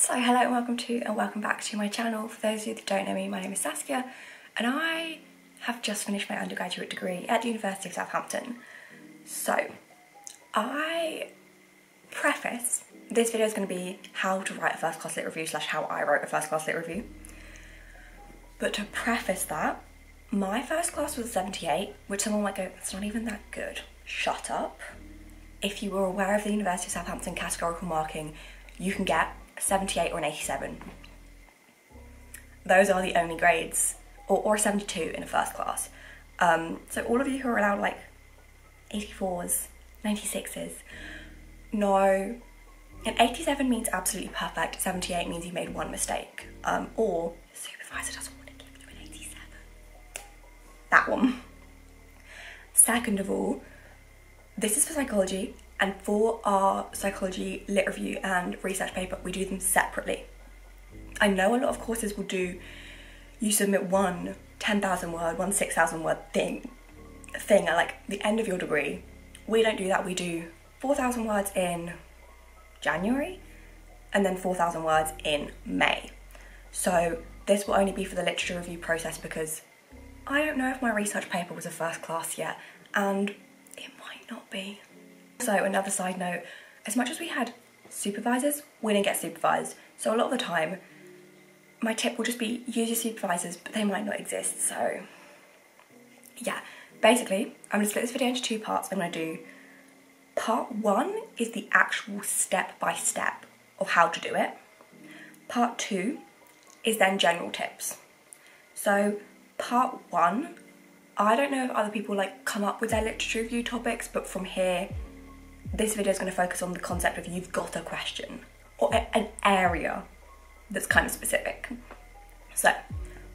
So hello and welcome back to my channel. For those of you that don't know me, my name is Saskia and I have just finished my undergraduate degree at the University of Southampton. So this video is going to be how to write a first class lit review / how I wrote a first class lit review. But to preface that, my first class was 78, which someone might go, that's not even that good. Shut up. If you were aware of the University of Southampton categorical marking, you can get 78 or an 87. Those are the only grades, or 72 in a first class. So all of you who are allowed like 84s, 96s, no. An 87 means absolutely perfect, 78 means you made one mistake. Or the supervisor doesn't want to give you an 87. That one. Second of all, this is for psychology, and for our psychology lit review and research paper, we do them separately. I know a lot of courses will do, you submit one 10,000 word, one 6,000 word thing at like the end of your degree. We don't do that. We do 4,000 words in January and then 4,000 words in May. So this will only be for the literature review process because I don't know if my research paper was a first class yet, and it might not be. So another side note, as much as we had supervisors, we didn't get supervised. So a lot of the time, my tip will just be use your supervisors, but they might not exist. So yeah, basically, I'm gonna split this video into two parts. I'm gonna do part one is the actual step-by-step of how to do it. Part two is then general tips. So part one, I don't know if other people like come up with their literature review topics, but from here, this video is going to focus on the concept of you've got a question or an area that's kind of specific. So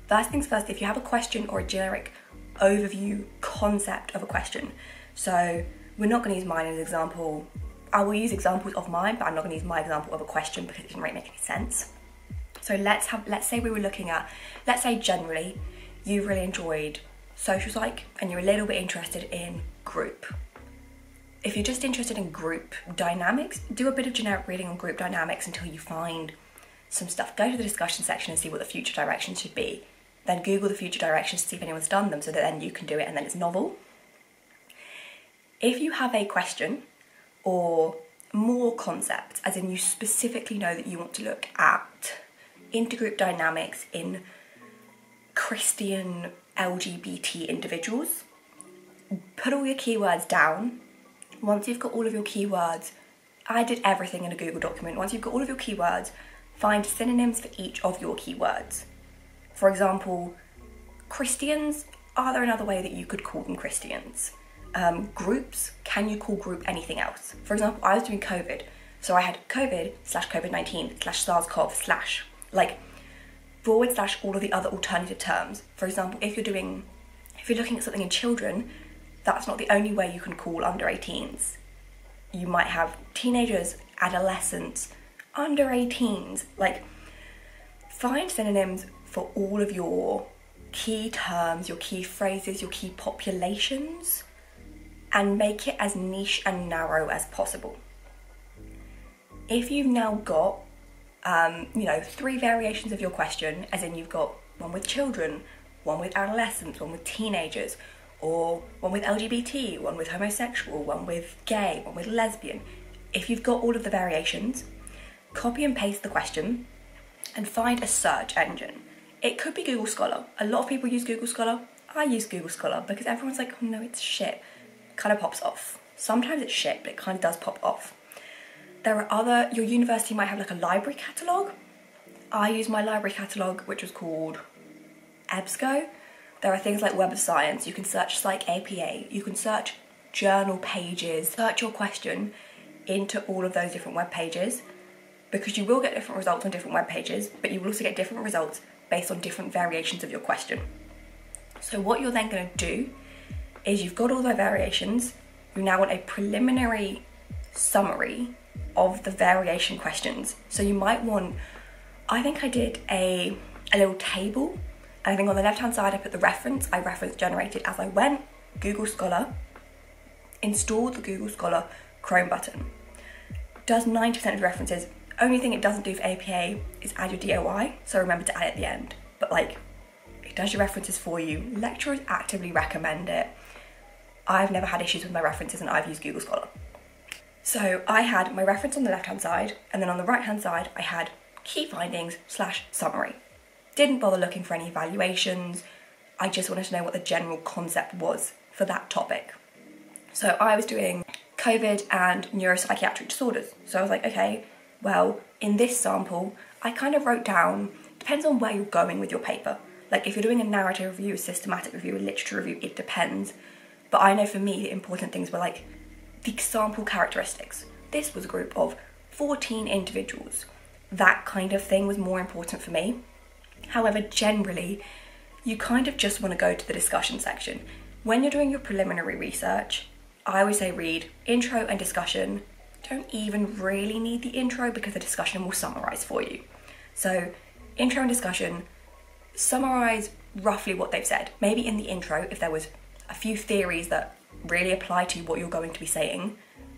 first things first, if you have a question or a generic overview concept of a question, so we're not going to use mine as an example. I will use examples of mine, but I'm not going to use my example of a question because it doesn't really make any sense. So let's say we were looking at, let's say generally you really enjoyed social psych and you're a little bit interested in group. If you're just interested in group dynamics, do a bit of generic reading on group dynamics until you find some stuff. Go to the discussion section and see what the future directions should be. Then Google the future directions to see if anyone's done them so that then you can do it and then it's novel. If you have a question or more concepts, as in you specifically know that you want to look at intergroup dynamics in Christian LGBT individuals, put all your keywords down. Once you've got all of your keywords, I did everything in a Google document. Once you've got all of your keywords, find synonyms for each of your keywords. For example, Christians, are there another way that you could call them Christians? Groups, can you call group anything else? For example, I was doing COVID, so I had COVID / COVID-19 / SARS-CoV / like / all of the other alternative terms. For example, if you're looking at something in children, that's not the only way you can call under 18s. You might have teenagers, adolescents, under 18s. Like, find synonyms for all of your key terms, your key phrases, your key populations, and make it as niche and narrow as possible. If you've now got, 3 variations of your question, as in you've got one with children, one with adolescents, one with teenagers, or one with LGBT, one with homosexual, one with gay, one with lesbian. If you've got all of the variations, copy and paste the question and find a search engine. It could be Google Scholar. A lot of people use Google Scholar. I use Google Scholar because everyone's like, oh no, it's shit. It kind of pops off. Sometimes it's shit, but it kind of does pop off. Your university might have like a library catalogue. I use my library catalogue, which was called EBSCO. There are things like Web of Science, you can search Psych APA, you can search journal pages, search your question into all of those different web pages, because you will get different results on different web pages, but you will also get different results based on different variations of your question. So what you're then going to do is you've got all the variations, you now want a preliminary summary of the variation questions. So you might want, I think I did a little table. I think on the left-hand side, I put the reference. I reference generated as I went, Google Scholar, installed the Google Scholar Chrome button. Does 90% of references Only thing it doesn't do for APA is add your DOI, so remember to add it at the end. But like, it does your references for you. Lecturers actively recommend it. I've never had issues with my references and I've used Google Scholar. So I had my reference on the left-hand side, and then on the right-hand side, I had key findings / summary. Didn't bother looking for any evaluations. I just wanted to know what the general concept was for that topic. So I was doing COVID and neuropsychiatric disorders. So I was like, okay, well, in this sample, I kind of wrote down, depends on where you're going with your paper. Like if you're doing a narrative review, a systematic review, a literature review, it depends. But I know for me, the important things were like the sample characteristics. This was a group of 14 individuals. That kind of thing was more important for me. However, generally, you kind of just want to go to the discussion section. When you're doing your preliminary research, I always say read intro and discussion. Don't even really need the intro because the discussion will summarise for you. So intro and discussion, summarise roughly what they've said. Maybe in the intro, if there was a few theories that really apply to what you're going to be saying,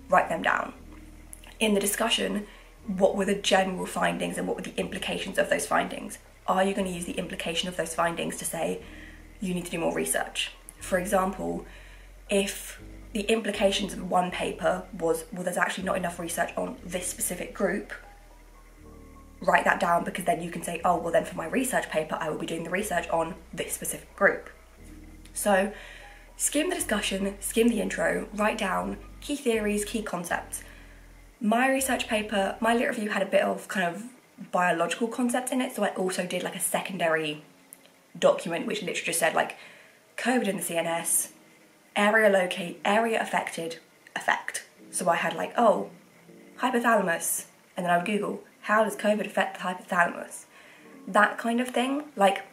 write them down. In the discussion, what were the general findings and what were the implications of those findings? Are you going to use the implication of those findings to say you need to do more research? For example, if the implications of one paper was, well, there's actually not enough research on this specific group, write that down, because then you can say, oh, well then for my research paper, I will be doing the research on this specific group. So skim the discussion, skim the intro, write down key theories, key concepts. My research paper, my lit review had a bit of kind of biological concepts in it, so I also did like a secondary document which literally just said like COVID in the CNS, area affected, effect. So I had like, oh, hypothalamus, and then I would Google, how does COVID affect the hypothalamus? That kind of thing. Like,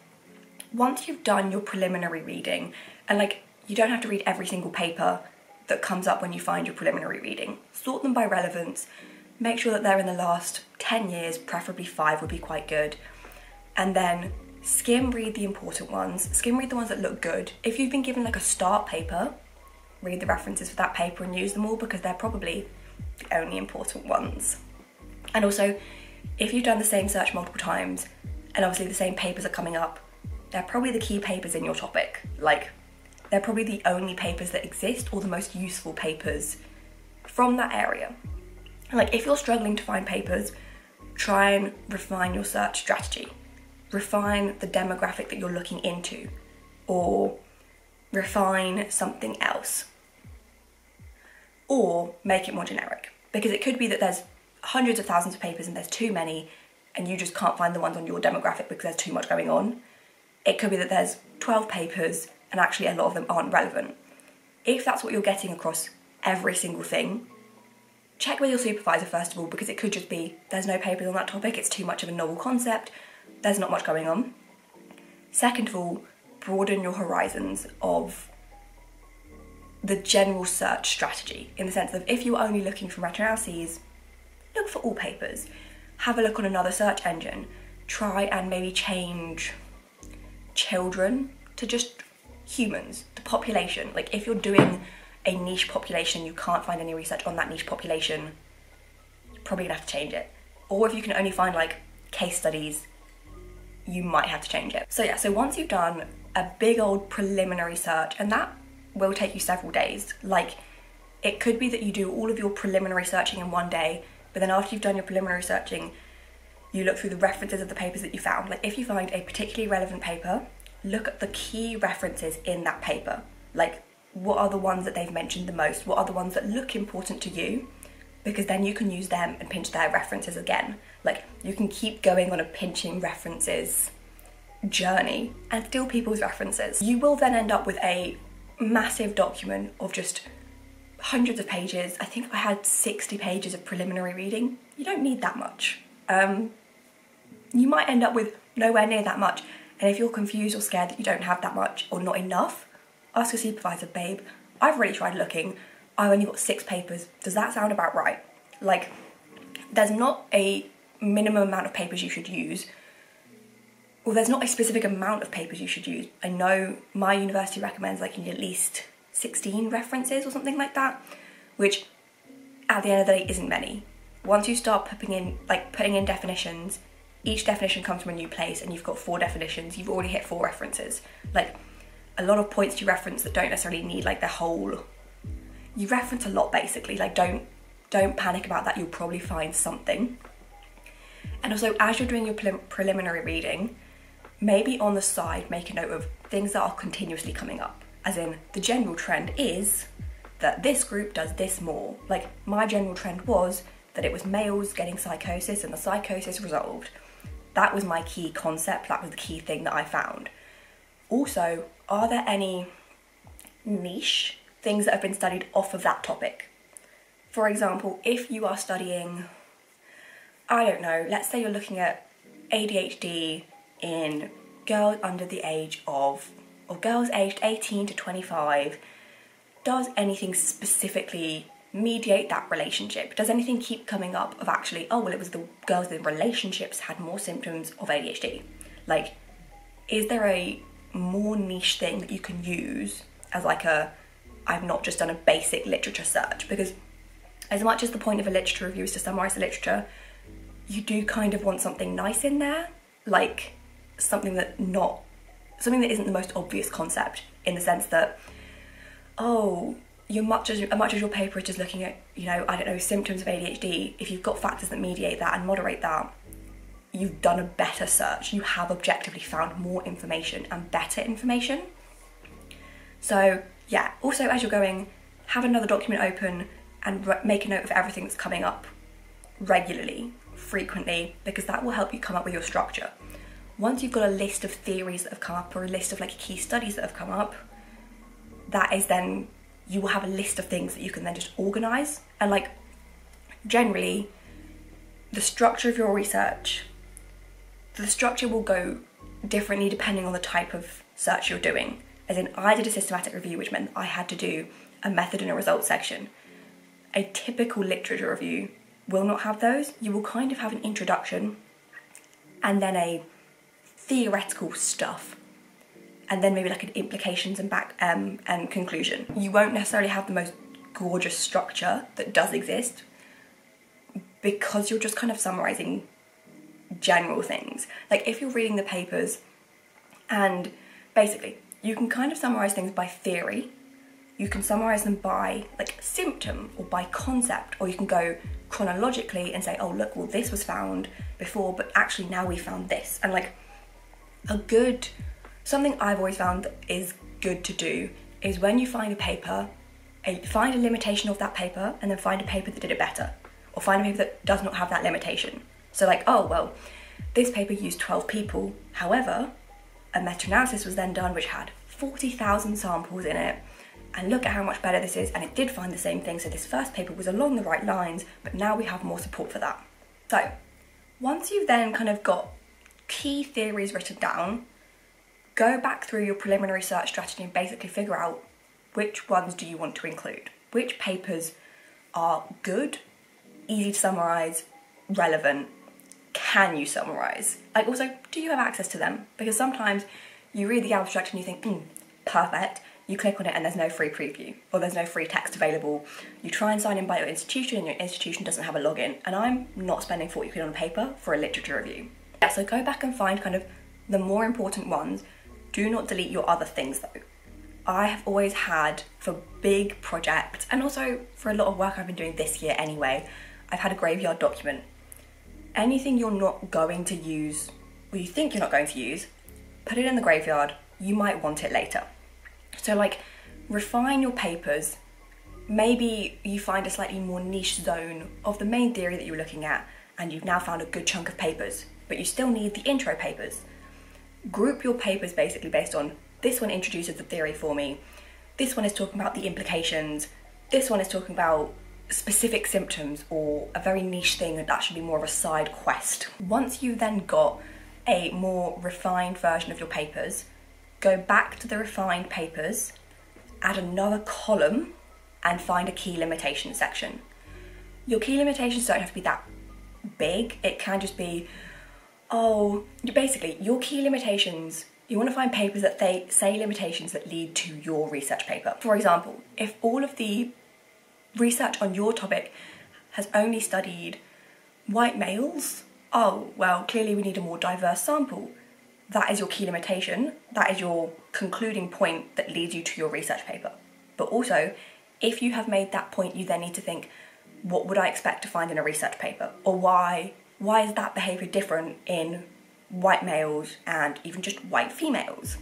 once you've done your preliminary reading, and like, you don't have to read every single paper that comes up when you find your preliminary reading. Sort them by relevance, make sure that they're in the last 10 years, preferably 5 would be quite good. And then skim read the important ones, skim read the ones that look good. If you've been given like a start paper, read the references for that paper and use them all, because they're probably the only important ones. And also, if you've done the same search multiple times, and obviously the same papers are coming up, they're probably the key papers in your topic. Like, they're probably the only papers that exist, or the most useful papers from that area. Like, if you're struggling to find papers, try and refine your search strategy. Refine the demographic that you're looking into, or refine something else. Or make it more generic, because it could be that there's hundreds of thousands of papers and there's too many, and you just can't find the ones on your demographic because there's too much going on. It could be that there's 12 papers and actually a lot of them aren't relevant. If that's what you're getting across every single thing, check with your supervisor first of all, because it could just be there's no papers on that topic, it's too much of a novel concept, there's not much going on. Second of all, broaden your horizons of the general search strategy, in the sense of if you're only looking for meta-analyses, look for all papers. Have a look on another search engine. Try and maybe change children to just humans, the population. Like, if you're doing a niche population, you can't find any research on that niche population, you're probably gonna have to change it. Or if you can only find like case studies, you might have to change it. So yeah, so once you've done a big old preliminary search, and that will take you several days. Like, it could be that you do all of your preliminary searching in one day, but then after you've done your preliminary searching, you look through the references of the papers that you found. Like, if you find a particularly relevant paper, look at the key references in that paper. Like, what are the ones that they've mentioned the most? What are the ones that look important to you? Because then you can use them and pinch their references again. Like, you can keep going on a pinching references journey and steal people's references. You will then end up with a massive document of just hundreds of pages. I think I had 60 pages of preliminary reading. You don't need that much. You might end up with nowhere near that much. And if you're confused or scared that you don't have that much or not enough, ask your supervisor, babe, I've already tried looking. I've only got 6 papers. Does that sound about right? Like, there's not a minimum amount of papers you should use. Well, there's not a specific amount of papers you should use. I know my university recommends like you need at least 16 references or something like that, which at the end of the day isn't many. once you start putting in definitions, each definition comes from a new place, and you've got 4 definitions, you've already hit 4 references. Like, a lot of points you reference that don't necessarily need like the whole, you reference a lot basically. Like, don't panic about that, you'll probably find something. And also, as you're doing your preliminary reading, maybe on the side make a note of things that are continuously coming up, as in the general trend is that this group does this more. Like, my general trend was that it was males getting psychosis and the psychosis resolved. That was my key concept, that was the key thing that I found. Also, are there any niche things that have been studied off of that topic? For example, if you are studying, I don't know, let's say you're looking at ADHD in girls under the age of, or girls aged 18 to 25, does anything specifically mediate that relationship? Does anything keep coming up of actually, oh, well, it was the girls in relationships had more symptoms of ADHD? Like, is there a more niche thing that you can use as like I've not just done a basic literature search? Because as much as the point of a literature review is to summarise the literature, you do kind of want something nice in there, like something that isn't the most obvious concept, in the sense that, oh, as much as your paper is just looking at, you know, I don't know, symptoms of ADHD, if you've got factors that mediate that and moderate that, you've done a better search. You have objectively found more information and better information. So yeah, also as you're going, have another document open and make a note of everything that's coming up regularly, frequently, because that will help you come up with your structure. Once you've got a list of theories that have come up, or a list of like key studies that have come up, that is then, you will have a list of things that you can then just organise. And like, generally, the structure of your research, the structure will go differently depending on the type of search you're doing. As in, I did a systematic review, which meant I had to do a method and a results section. A typical literature review will not have those. You will kind of have an introduction, and then a theoretical stuff, and then maybe like an implications and and conclusion. You won't necessarily have the most gorgeous structure that does exist, because you're just kind of summarising general things. Like, if you're reading the papers, and basically you can kind of summarise things by theory, you can summarise them by like symptom or by concept, or you can go chronologically and say, oh look, well this was found before, but actually now we found this. And like, something I've always found that is good to do is, when you find a paper, find a limitation of that paper, and then find a paper that did it better, or find a paper that does not have that limitation. So like, oh well, this paper used 12 people, however, a meta-analysis was then done which had 40,000 samples in it, and look at how much better this is, and it did find the same thing, so this first paper was along the right lines, but now we have more support for that. So once you've then kind of got key theories written down, go back through your preliminary search strategy and basically figure out which ones do you want to include. Which papers are good, easy to summarise, relevant, can you summarise? Like, also, do you have access to them? Because sometimes you read the abstract and you think, perfect, you click on it and there's no free preview, or there's no free text available. You try and sign in by your institution and your institution doesn't have a login, and I'm not spending 40 quid on a paper for a literature review. Yeah, so go back and find kind of the more important ones. Do not delete your other things though. I have always had, for big projects, and also for a lot of work I've been doing this year anyway, I've had a graveyard document. Anything you're not going to use, or you think you're not going to use, put it in the graveyard. You might want it later. So like, refine your papers. Maybe you find a slightly more niche zone of the main theory that you're looking at, and you've now found a good chunk of papers, but you still need the intro papers. Group your papers basically based on, this one introduces the theory for me, this one is talking about the implications, this one is talking about specific symptoms, or a very niche thing that should be more of a side quest. Once you've then got a more refined version of your papers, go back to the refined papers, add another column, and find a key limitation section. Your key limitations don't have to be that big. It can just be, basically your key limitations, you want to find papers that they say limitations that lead to your research paper. For example, if all of the research on your topic has only studied white males, oh, well, clearly we need a more diverse sample. That is your key limitation. That is your concluding point that leads you to your research paper. But also, if you have made that point, you then need to think, what would I expect to find in a research paper? Or why is that behaviour different in white males and even just white females?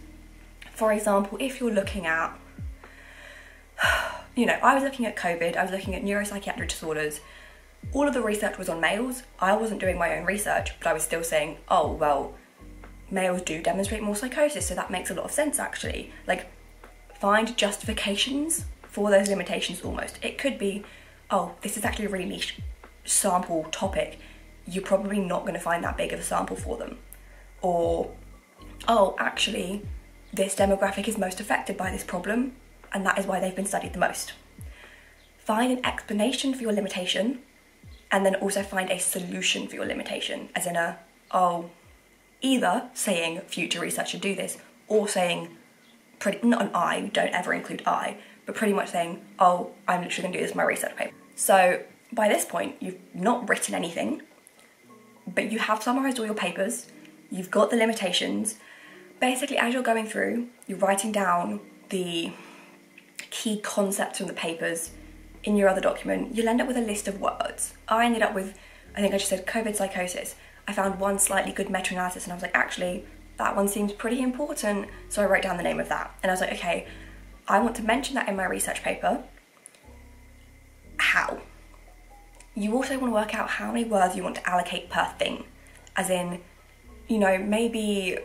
For example, if you're looking at, I was looking at COVID, I was looking at neuropsychiatric disorders. All of the research was on males. I wasn't doing my own research, but I was still saying, oh, well, males do demonstrate more psychosis, so that makes a lot of sense actually. Like, find justifications for those limitations almost. It could be, oh, this is actually a really niche sample topic. You're probably not going to find that big of a sample for them. Or, oh, actually, this demographic is most affected by this problem, and that is why they've been studied the most. Find an explanation for your limitation, and then also find a solution for your limitation, as in either saying future research should do this, or saying, not an I, don't ever include I, but pretty much saying, oh, I'm literally going to do this in my research paper. So by this point, you've not written anything, but you have summarised all your papers, you've got the limitations. Basically, as you're going through, you're writing down the key concepts from the papers in your other document. You'll end up with a list of words. I ended up with, I think I just said COVID psychosis. I found one slightly good meta-analysis and I was like, actually, that one seems pretty important. So I wrote down the name of that. And I was like, okay, I want to mention that in my research paper. How? You also want to work out how many words you want to allocate per thing. As in, maybe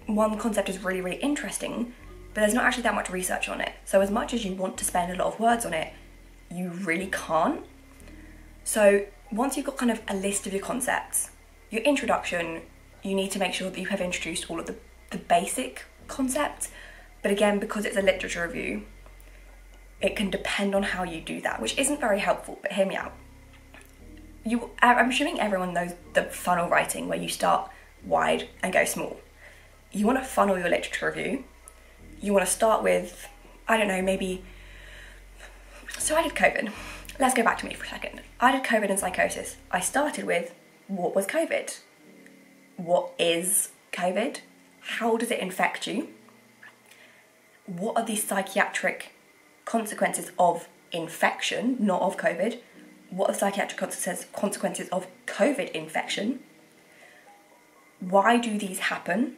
one concept is really, really interesting, but there's not actually that much research on it. So as much as you want to spend a lot of words on it, you really can't. So once you've got kind of a list of your concepts, your introduction, you need to make sure that you have introduced all of the basic concepts. But again, because it's a literature review, it can depend on how you do that, which isn't very helpful, but hear me out. I'm assuming everyone knows the funnel writing where you start wide and go small. You want to funnel your literature review. You want to start with, I don't know, maybe, so I did COVID. Let's go back to me for a second. I did COVID and psychosis. I started with, what was COVID? What is COVID? How does it infect you? What are the psychiatric consequences of infection, not of COVID? What are the psychiatric consequences of COVID infection? Why do these happen?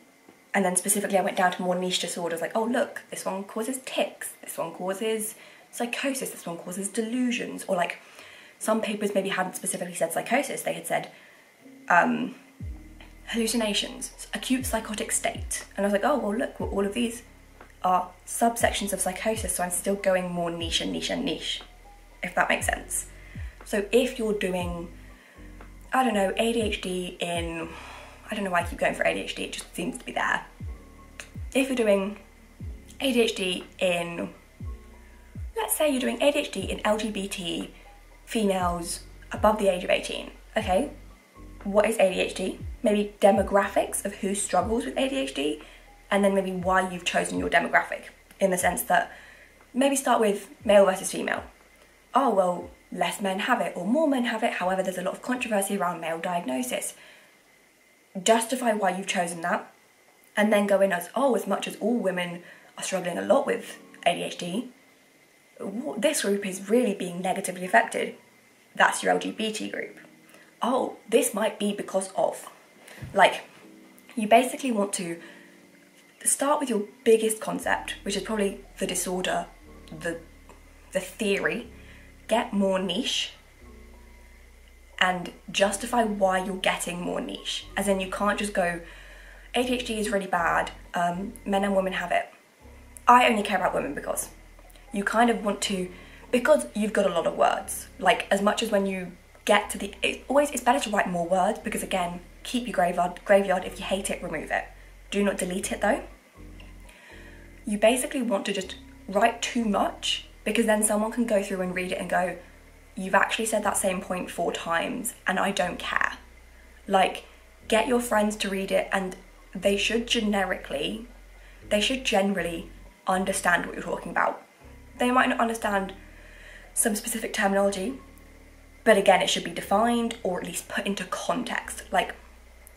And then specifically I went down to more niche disorders like, oh look, this one causes tics, this one causes psychosis, this one causes delusions, or like some papers maybe hadn't specifically said psychosis, they had said hallucinations, acute psychotic state. And I was like, oh, well look, all of these are subsections of psychosis, so I'm still going more niche and niche and niche, if that makes sense. So if you're doing, I don't know, ADHD in, I don't know why I keep going for ADHD, it just seems to be there. If you're doing ADHD in, let's say you're doing ADHD in LGBT females above the age of 18, okay? What is ADHD? Maybe demographics of who struggles with ADHD, and then maybe why you've chosen your demographic, in the sense that maybe start with male versus female. Oh, well, less men have it or more men have it, however there's a lot of controversy around male diagnosis. Justify why you've chosen that, and then go in as, oh, as much as all women are struggling a lot with ADHD, this group is really being negatively affected. That's your LGBT group. Oh, this might be because of. Like, you basically want to start with your biggest concept, which is probably the disorder, the theory, get more niche, and justify why you're getting more niche. As in, you can't just go, ADHD is really bad, men and women have it. I only care about women because you kind of want to, because you've got a lot of words. Like, as much as when you get to the, it's better to write more words, because again, keep your graveyard. If you hate it, remove it. Do not delete it though. You basically want to just write too much, because then someone can go through and read it and go, you've actually said that same point 4 times and I don't care. Like, get your friends to read it, and they should generally understand what you're talking about. They might not understand some specific terminology, But again, it should be defined or at least put into context. Like,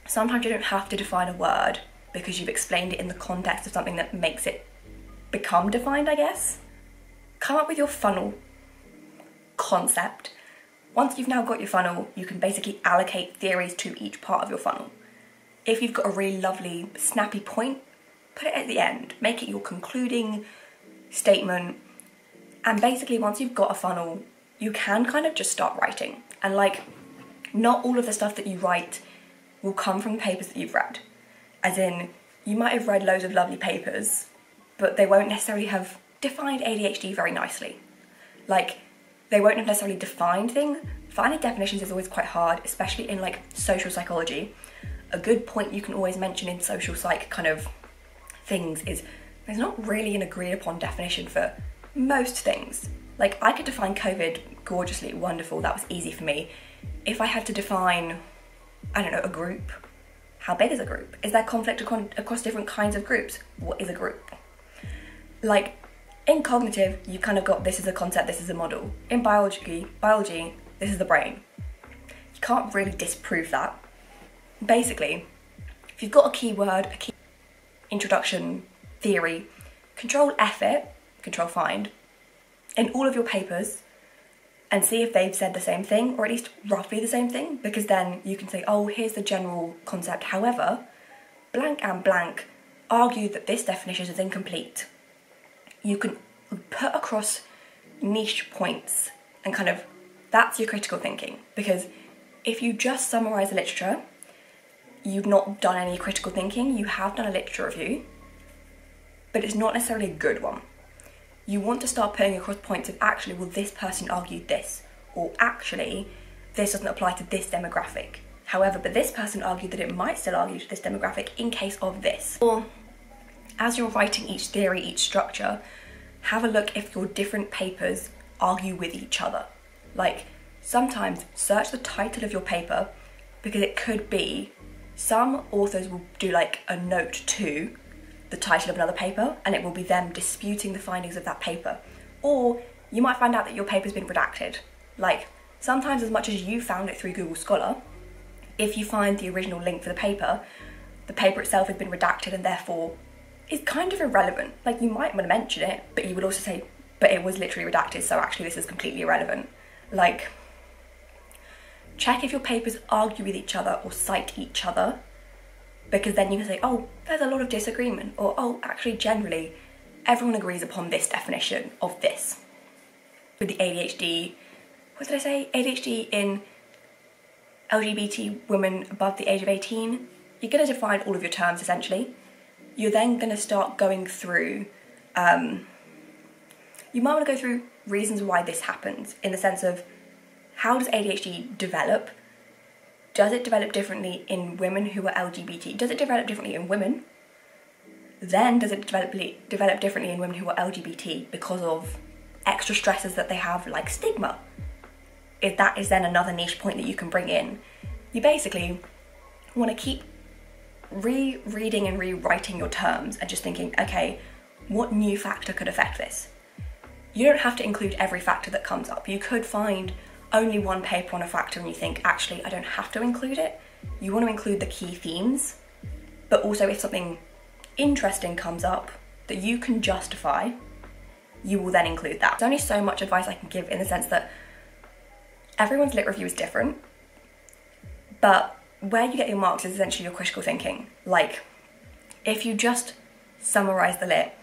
sometimes you don't have to define a word because you've explained it in the context of something that makes it become defined, I guess. Come up with your funnel concept. Once you've now got your funnel, you can basically allocate theories to each part of your funnel. If you've got a really lovely, snappy point, put it at the end. Make it your concluding statement. And basically, once you've got a funnel, you can kind of just start writing. And like, not all of the stuff that you write will come from papers that you've read. As in, you might have read loads of lovely papers, but they won't necessarily have defined ADHD very nicely. Like, they won't have necessarily defined things. Finding definitions is always quite hard, especially in like social psychology. A good point you can always mention in social psych kind of things is there's not really an agreed upon definition for most things. Like, I could define COVID gorgeously, wonderful, that was easy for me. If I had to define, I don't know, a group, how big is a group? Is there conflict across different kinds of groups? What is a group? Like, in cognitive, you kind of got this is a concept, this is a model. In biology, this is the brain. You can't really disprove that. Basically, if you've got a keyword, a key introduction, theory, control F it, control find, in all of your papers and see if they've said the same thing, or at least roughly the same thing, because then you can say, oh, here's the general concept. However, blank and blank argue that this definition is incomplete. You can put across niche points and kind of, that's your critical thinking. Because if you just summarise the literature, you've not done any critical thinking. You have done a literature review, but it's not necessarily a good one. You want to start putting across points of, actually, well, this person argued this, or actually, this doesn't apply to this demographic. However, but this person argued that it might still argue to this demographic in case of this. Or, as you're writing each theory, each structure, have a look if your different papers argue with each other. Like, sometimes search the title of your paper, because it could be, some authors will do like a note to the title of another paper, and it will be them disputing the findings of that paper. Or you might find out that your paper's been redacted. Like, sometimes as much as you found it through Google Scholar, if you find the original link for the paper itself has been redacted and therefore is kind of irrelevant. Like, you might want to mention it, but you would also say, but it was literally redacted, so actually this is completely irrelevant. Like, check if your papers argue with each other or cite each other, because then you can say, oh, there's a lot of disagreement, or oh, actually, generally, everyone agrees upon this definition of this. With the ADHD, what did I say? ADHD in LGBT women above the age of 18, you're going to define all of your terms, essentially. You're then going to start going through, you might want to go through reasons why this happens, in the sense of, how does ADHD develop? Does it develop differently in women who are LGBT? Does it develop differently in women? Then does it develop differently in women who are LGBT because of extra stresses that they have, like stigma? If that is then another niche point that you can bring in. You basically want to keep rereading and rewriting your terms and just thinking, okay, what new factor could affect this? You don't have to include every factor that comes up. You could find only one paper on a factor and you think, actually, I don't have to include it. You want to include the key themes, but also if something interesting comes up that you can justify, you will then include that. There's only so much advice I can give, in the sense that everyone's lit review is different, but where you get your marks is essentially your critical thinking. Like, if you just summarise the lit,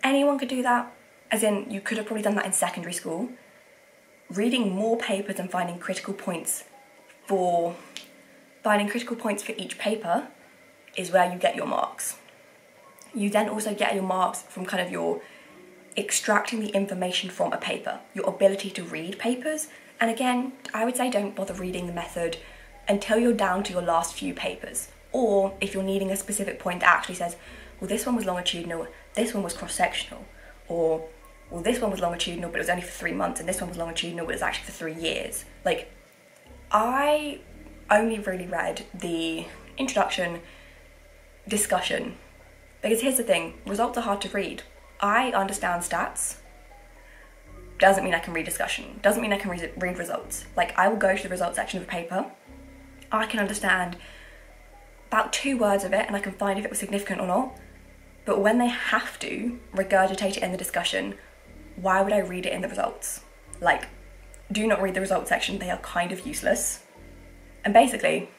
anyone could do that. As in, you could have probably done that in secondary school. Reading more papers and finding critical points for each paper is where you get your marks. You then also get your marks from kind of your extracting the information from a paper, your ability to read papers. And again, I would say don't bother reading the method until you're down to your last few papers. Or if you're needing a specific point that actually says, well, this one was longitudinal, this one was cross-sectional, or well, this one was longitudinal, but it was only for 3 months, and this one was longitudinal, but it was actually for 3 years. Like, I only really read the introduction, discussion, because here's the thing, results are hard to read. I understand stats, doesn't mean I can read discussion, doesn't mean I can read results. Like, I will go to the results section of a paper, I can understand about 2 words of it and I can find if it was significant or not, but when they have to regurgitate it in the discussion, why would I read it in the results? Like, do not read the results section, they are kind of useless. And basically,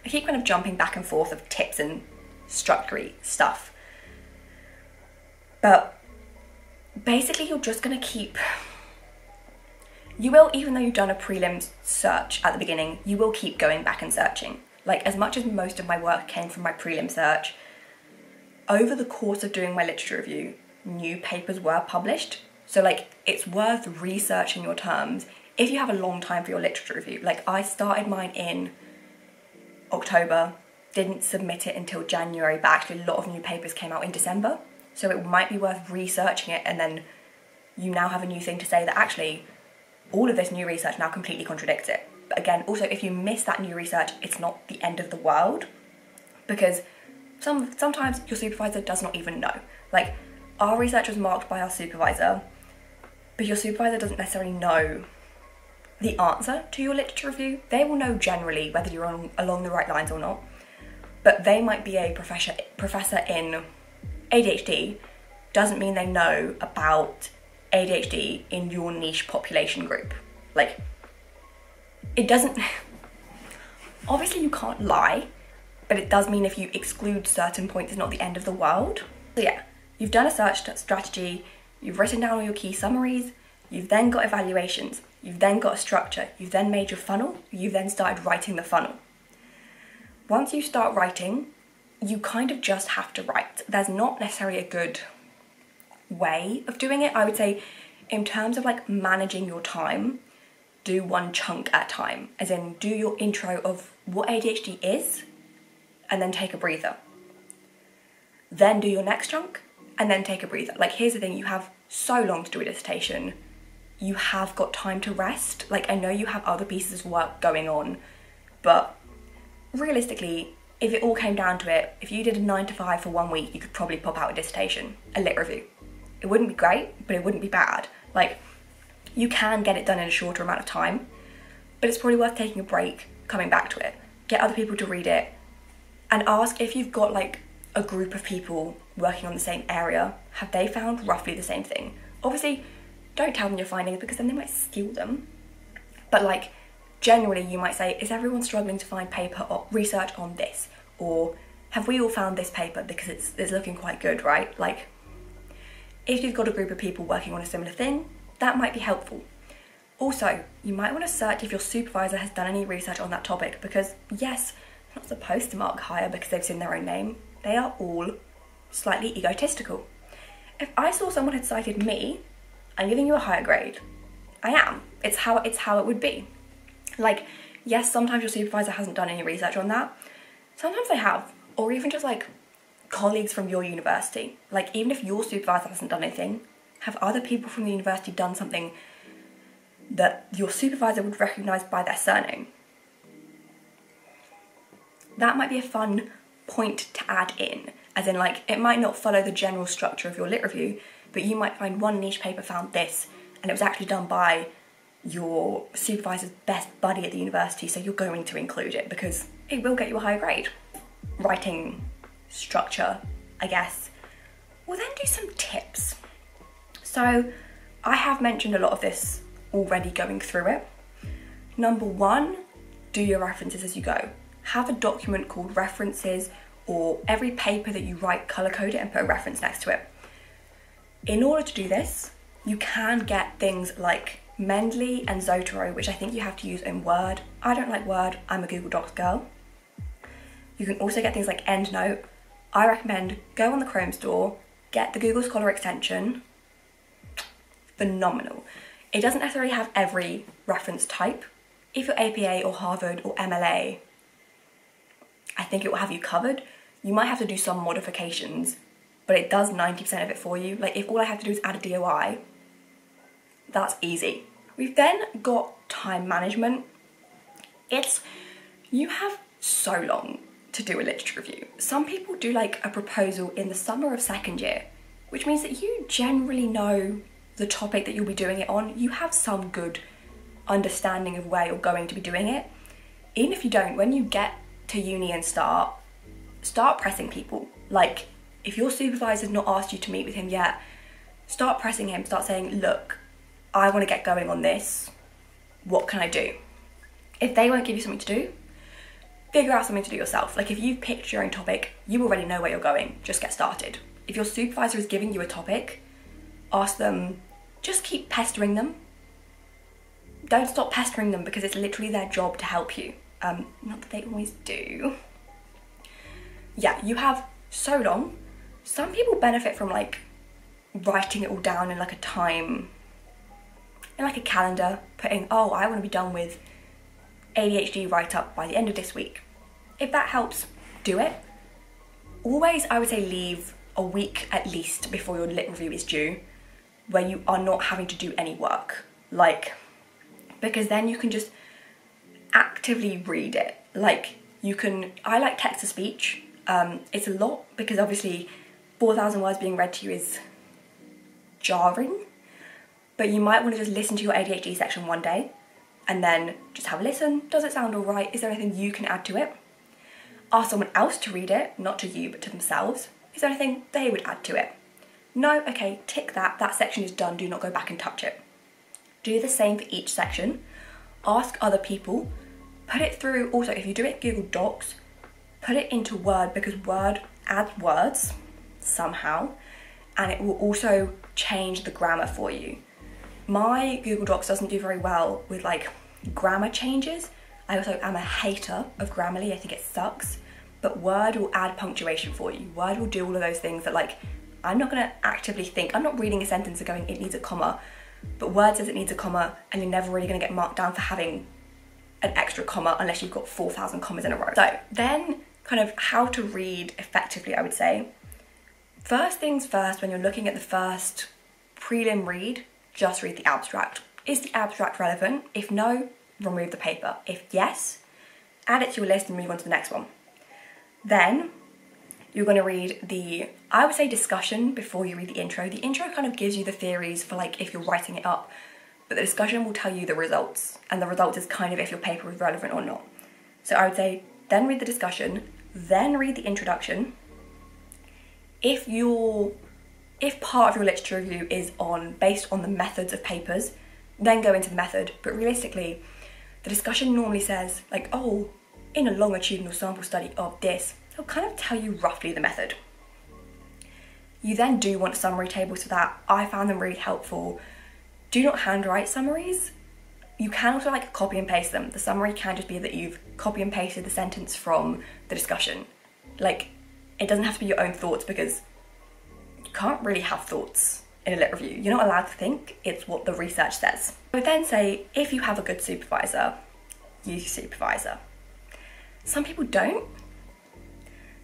I keep kind of jumping back and forth of tips and structure stuff, but basically you're just gonna keep, you will, even though you've done a prelims search at the beginning, you will keep going back and searching. Like, as much as most of my work came from my prelim search, over the course of doing my literature review, new papers were published. So like, it's worth researching your terms if you have a long time for your literature review. Like, I started mine in October, didn't submit it until January, but actually a lot of new papers came out in December. So it might be worth researching it, and then you now have a new thing to say that actually all of this new research now completely contradicts it. But again, also, if you miss that new research, it's not the end of the world, because sometimes your supervisor does not even know. Like, our research was marked by our supervisor, but your supervisor doesn't necessarily know the answer to your literature review. They will know generally whether you're along the right lines or not, but they might be a professor in ADHD, doesn't mean they know about ADHD in your niche population group. Like, it doesn't, obviously you can't lie, but it does mean if you exclude certain points, it's not the end of the world. So yeah, you've done a search strategy, you've written down all your key summaries, you've then got evaluations, you've then got a structure, you've then made your funnel, you've then started writing the funnel. Once you start writing, you kind of just have to write. There's not necessarily a good way of doing it. I would say, in terms of like managing your time, do one chunk at a time, as in do your intro of what ADHD is, and then take a breather. Then do your next chunk, and then take a breather. Like, here's the thing, you have so long to do a dissertation, you have got time to rest. Like, I know you have other pieces of work going on, but realistically, if it all came down to it, if you did a 9 to 5 for 1 week, you could probably pop out a dissertation, a lit review. It wouldn't be great, but it wouldn't be bad. Like, you can get it done in a shorter amount of time, but it's probably worth taking a break, coming back to it, get other people to read it, and ask if you've got like a group of people working on the same area, have they found roughly the same thing? Obviously, don't tell them your findings because then they might steal them, but like, generally you might say, is everyone struggling to find paper or research on this? Or have we all found this paper because it's looking quite good, right? Like, if you've got a group of people working on a similar thing, that might be helpful. Also, you might want to search if your supervisor has done any research on that topic, because yes, I'm not supposed to mark higher because they've seen their own name. They are all slightly egotistical. If I saw someone had cited me, I'm giving you a higher grade. I am. It's how it would be. Like, yes, sometimes your supervisor hasn't done any research on that. Sometimes they have, or even just like colleagues from your university. Like, even if your supervisor hasn't done anything, have other people from the university done something that your supervisor would recognise by their surname? That might be a fun point to add in, as in like, it might not follow the general structure of your lit review, but you might find one niche paper found this, and it was actually done by your supervisor's best buddy at the university, so you're going to include it because it will get you a higher grade. Writing structure, I guess. We'll then do some tips. So I have mentioned a lot of this already going through it. Number 1, do your references as you go. Have a document called references, or every paper that you write, colour code it and put a reference next to it. In order to do this, you can get things like Mendeley and Zotero, which I think you have to use in Word. I don't like Word, I'm a Google Docs girl. You can also get things like EndNote. I recommend go on the Chrome store, get the Google Scholar extension. Phenomenal. It doesn't necessarily have every reference type. If you're APA or Harvard or MLA, I think it will have you covered. You might have to do some modifications, but it does 90% of it for you. Like, if all I have to do is add a DOI, that's easy. We've then got time management. You have so long to do a literature review. Some people do like a proposal in the summer of second year, which means that you generally know the topic that you'll be doing it on, you have some good understanding of where you're going to be doing it. Even if you don't, when you get to uni and start pressing people. Like, if your supervisor's not asked you to meet with him yet, start pressing him, start saying, look, I want to get going on this, what can I do? If they won't give you something to do, figure out something to do yourself. Like, if you've picked your own topic, you already know where you're going, just get started. If your supervisor is giving you a topic, ask them, just keep pestering them. Don't stop pestering them, because it's literally their job to help you. Not that they always do. Yeah, you have so long. Some people benefit from like writing it all down in like a time, in like a calendar, putting, oh, I want to be done with ADHD write-up by the end of this week. If that helps, do it. Always, I would say, leave a week at least before your lit review is due, where you are not having to do any work. Like, because then you can just actively read it. Like, you can, I like text-to-speech. It's a lot, because obviously 4,000 words being read to you is jarring, but you might want to just listen to your ADHD section one day and then just have a listen. Does it sound all right? Is there anything you can add to it? Ask someone else to read it, not to you, but to themselves. Is there anything they would add to it? No? Okay, tick that. That section is done. Do not go back and touch it. Do the same for each section. Ask other people. Put it through, also, if you do it Google Docs, put it into Word, because Word adds words somehow, and it will also change the grammar for you. My Google Docs doesn't do very well with like grammar changes. I also am a hater of Grammarly. I think it sucks. But Word will add punctuation for you. Word will do all of those things that, like, I'm not gonna actively think. I'm not reading a sentence and going, it needs a comma. But Word says it needs a comma, and you're never really gonna get marked down for having an extra comma unless you've got 4,000 commas in a row. So then, kind of how to read effectively, I would say. First things first, when you're looking at the first prelim read, just read the abstract. Is the abstract relevant? If no, remove the paper. If yes, add it to your list and move on to the next one. Then you're going to read the, I would say, discussion before you read the intro. The intro kind of gives you the theories for like if you're writing it up, but the discussion will tell you the results, and the results is kind of if your paper is relevant or not. So I would say then read the discussion, then read the introduction. If part of your literature review is based on the methods of papers, then go into the method. But realistically, the discussion normally says like, oh, in a longitudinal sample study of this, it'll kind of tell you roughly the method. You then do want summary tables for that. I found them really helpful. Do not handwrite summaries. You can also like copy and paste them. The summary can just be that you've copy and pasted the sentence from the discussion. Like, it doesn't have to be your own thoughts, because you can't really have thoughts in a lit review. You're not allowed to think, it's what the research says. I would then say, if you have a good supervisor, use your supervisor. Some people don't.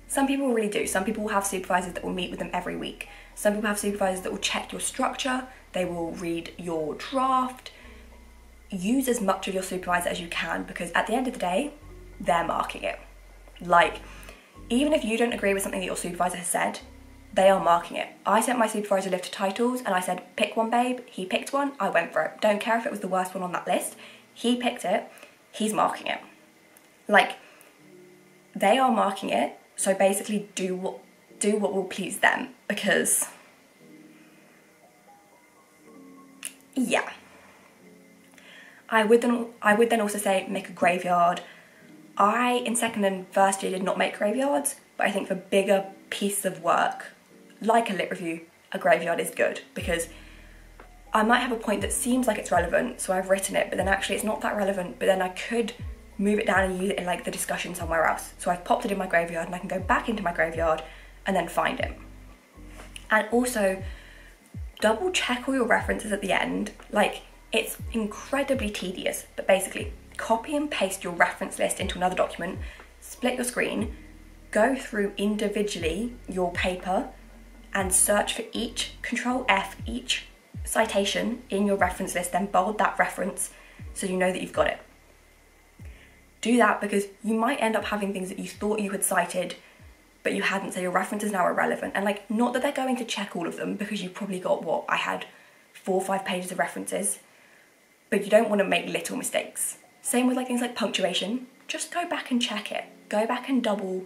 Some people really do. Some people will have supervisors that will meet with them every week. Some people have supervisors that will check your structure, they will read your draft. Use as much of your supervisor as you can, because at the end of the day, they're marking it. Like, even if you don't agree with something that your supervisor has said, they are marking it. I sent my supervisor a list of titles and I said, pick one, babe. He picked one, I went for it. Don't care if it was the worst one on that list. He picked it, he's marking it. Like, they are marking it, so basically do what will please them, because, yeah. I would then also say make a graveyard. I, in second and first year, did not make graveyards, but I think for bigger pieces of work, like a lit review, a graveyard is good, because I might have a point that seems like it's relevant, so I've written it, but then actually it's not that relevant, but then I could move it down and use it in like the discussion somewhere else. So I've popped it in my graveyard and I can go back into my graveyard and then find it. And also, double check all your references at the end. Like, it's incredibly tedious, but basically copy and paste your reference list into another document, split your screen, go through individually your paper and search for each, Control F, each citation in your reference list, then bold that reference so you know that you've got it. Do that, because you might end up having things that you thought you had cited but you hadn't, so your references now are irrelevant. And like, not that they're going to check all of them, because you probably got what I had 4 or 5 pages of references, but you don't want to make little mistakes. Same with like things like punctuation. Just go back and check it. Go back and double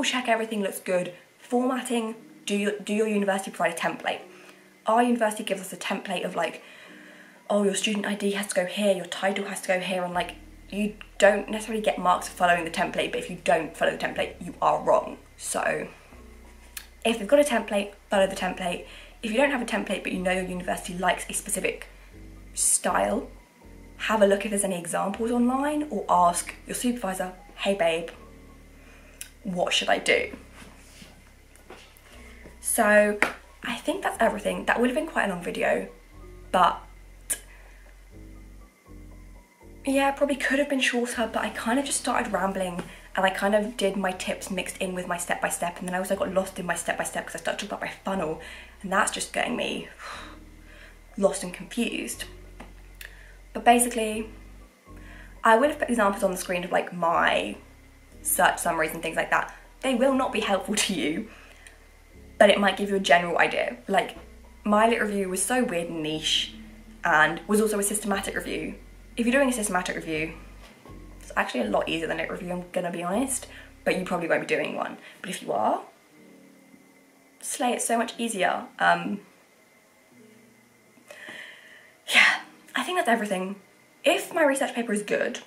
check everything looks good. Formatting, do your university provide a template? Our university gives us a template of like, oh, your student ID has to go here, your title has to go here, and like, you don't necessarily get marks for following the template, but if you don't follow the template, you are wrong. So if you've got a template, follow the template. If you don't have a template, but you know your university likes a specific style, have a look if there's any examples online, or ask your supervisor, hey babe, what should I do? So I think that's everything. That would have been quite a long video, but yeah, probably could have been shorter, but I kind of just started rambling and I kind of did my tips mixed in with my step-by-step, and then I also got lost in my step-by-step because I started talking about my funnel, and that's just getting me lost and confused. But basically, I will have put examples on the screen of like my search summaries and things like that. They will not be helpful to you, but it might give you a general idea. Like, my lit review was so weird and niche, and was also a systematic review. If you're doing a systematic review, it's actually a lot easier than a lit review, I'm gonna be honest, but you probably won't be doing one. But if you are, slay, it's so much easier. Yeah, I think that's everything. If my research paper is good,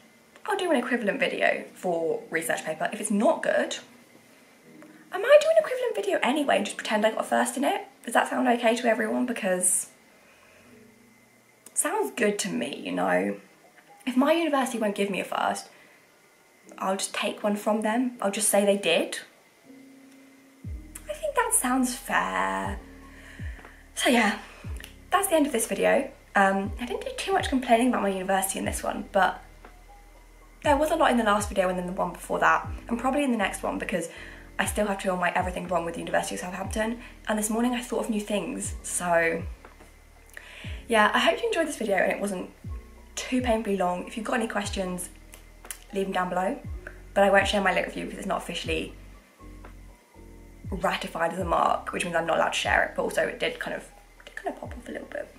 I'll do an equivalent video for research paper. If it's not good, I might do an equivalent video anyway and just pretend I got a first in it. Does that sound okay to everyone? Because it sounds good to me, you know. If my university won't give me a first, I'll just take one from them. I'll just say they did. I think that sounds fair. So yeah, that's the end of this video. I didn't do too much complaining about my university in this one, but there was a lot in the last video and then the one before that, and probably in the next one, because I still have to do all my everything wrong with the University of Southampton, and this morning I thought of new things. So yeah, I hope you enjoyed this video and it wasn't too painfully long. If you've got any questions, leave them down below, but I won't share my lit review because it's not officially ratified as a mark, which means I'm not allowed to share it, but also it did kind of pop off a little bit.